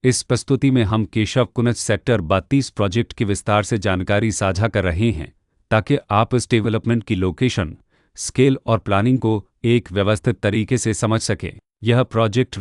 इस प्रस्तुति में हम केशव कुनज सेक्टर 32 प्रोजेक्ट की विस्तार से जानकारी साझा कर रहे हैं ताकि आप इस डेवलपमेंट की लोकेशन, स्केल और प्लानिंग को एक व्यवस्थित तरीके से समझ सकें। यह प्रोजेक्ट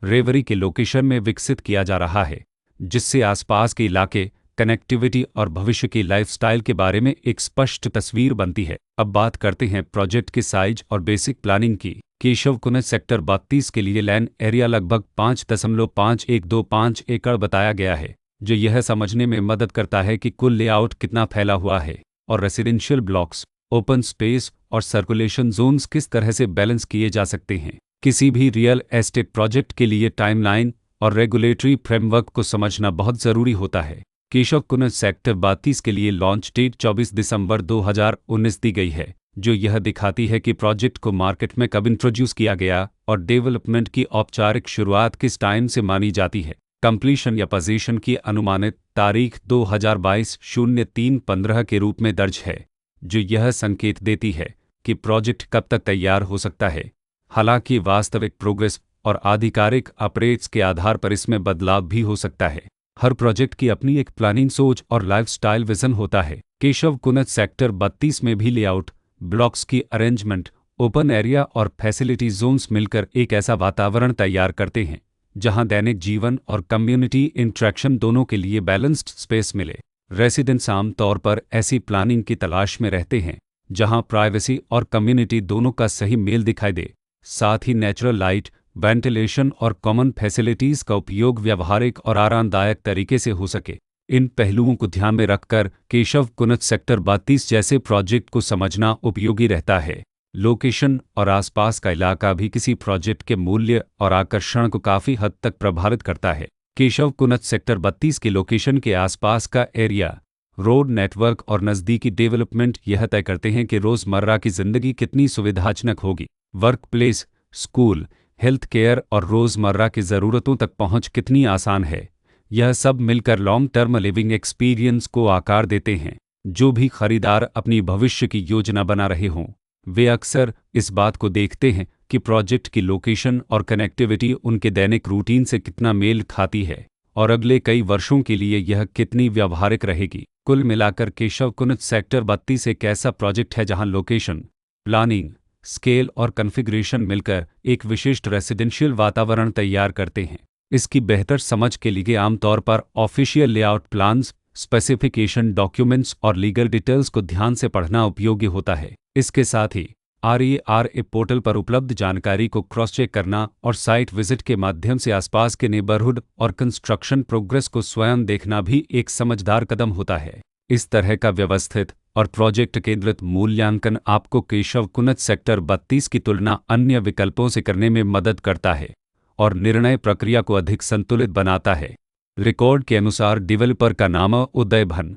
रेवरी के लोकेशन में विकसित किया जा रहा है, जिससे आसपास के इलाके, कनेक्टिविटी और भविष्य की लाइफस्टाइल के बारे में एक स्पष्ट तस्वीर बनती है। अब बात करते हैं प्रोजेक्ट के साइज और बेसिक प्लानिंग की। केशव कुनज सेक्टर 32 के लिए लैंड एरिया लगभग 5.5125 एकड़ बताया गया है, जो यह समझने में मदद करता है कि कुल लेआउट कितना फैला हुआ है और रेसिडेंशियल ब्लॉक्स, ओपन स्पेस और सर्कुलेशन जोन्स किस तरह से बैलेंस किए जा सकते हैं। किसी भी रियल एस्टेट प्रोजेक्ट के लिए टाइमलाइन और रेगुलेटरी फ्रेमवर्क को समझना बहुत ज़रूरी होता है। केशव कुनज सेक्टर 32 के लिए लॉन्च डेट 24 दिसंबर 2019 दी गई है, जो यह दिखाती है कि प्रोजेक्ट को मार्केट में कब इंट्रोड्यूस किया गया और डेवलपमेंट की औपचारिक शुरुआत किस टाइम से मानी जाती है। कंप्लीशन या पोजीशन की अनुमानित तारीख 2022-03-15 के रूप में दर्ज है, जो यह संकेत देती है कि प्रोजेक्ट कब तक तैयार हो सकता है। हालांकि वास्तविक प्रोग्रेस और आधिकारिक अपडेट्स के आधार पर इसमें बदलाव भी हो सकता है। हर प्रोजेक्ट की अपनी एक प्लानिंग सोच और लाइफस्टाइल विजन होता है। केशव कुनज सेक्टर 32 में भी लेआउट, ब्लॉक्स की अरेंजमेंट, ओपन एरिया और फैसिलिटी जोन्स मिलकर एक ऐसा वातावरण तैयार करते हैं जहां दैनिक जीवन और कम्युनिटी इंटरेक्शन दोनों के लिए बैलेंस्ड स्पेस मिले। रेसिडेंट्स आमतौर पर ऐसी प्लानिंग की तलाश में रहते हैं जहां प्राइवेसी और कम्युनिटी दोनों का सही मेल दिखाई दे। साथ ही नेचुरल लाइट, वेंटिलेशन और कॉमन फैसिलिटीज़ का उपयोग व्यावहारिक और आरामदायक तरीके से हो सके। इन पहलुओं को ध्यान में रखकर केशव कुनज सेक्टर 32 जैसे प्रोजेक्ट को समझना उपयोगी रहता है। लोकेशन और आसपास का इलाका भी किसी प्रोजेक्ट के मूल्य और आकर्षण को काफ़ी हद तक प्रभावित करता है। केशव कुनज सेक्टर 32 के लोकेशन के आसपास का एरिया, रोड नेटवर्क और नज़दीकी डेवलपमेंट यह तय करते हैं कि रोज़मर्रा की ज़िंदगी कितनी सुविधाजनक होगी। Work place, school, health care और रोज़मर्रा की ज़रूरतों तक पहुंच कितनी आसान है। यह सब मिलकर लॉन्ग टर्म लिविंग एक्सपीरियंस को आकार देते हैं। जो भी खरीदार अपनी भविष्य की योजना बना रहे हों, वे अक्सर इस बात को देखते हैं कि प्रोजेक्ट की लोकेशन और कनेक्टिविटी उनके दैनिक रूटीन से कितना मेल खाती है और अगले कई वर्षों के लिए यह कितनी व्यावहारिक रहेगी। कुल मिलाकर केशव कुनज सेक्टर 32 एक ऐसा प्रोजेक्ट है जहां लोकेशन, प्लानिंग, स्केल और कॉन्फ़िगरेशन मिलकर एक विशिष्ट रेसिडेंशियल वातावरण तैयार करते हैं। इसकी बेहतर समझ के लिए आमतौर पर official layout plans, specification documents और लीगल डिटेल्स को ध्यान से पढ़ना उपयोगी होता है। इसके साथ ही RERA पोर्टल पर उपलब्ध जानकारी को क्रॉस चेक करना और साइट विजिट के माध्यम से आसपास के नेबरहुड और कंस्ट्रक्शन प्रोग्रेस को स्वयं देखना भी एक समझदार कदम होता है। इस तरह का व्यवस्थित और प्रोजेक्ट केंद्रित मूल्यांकन आपको केशव कुनज सेक्टर 32 की तुलना अन्य विकल्पों से करने में मदद करता है और निर्णय प्रक्रिया को अधिक संतुलित बनाता है। रिकॉर्ड के अनुसार डेवलपर का नाम उदय भन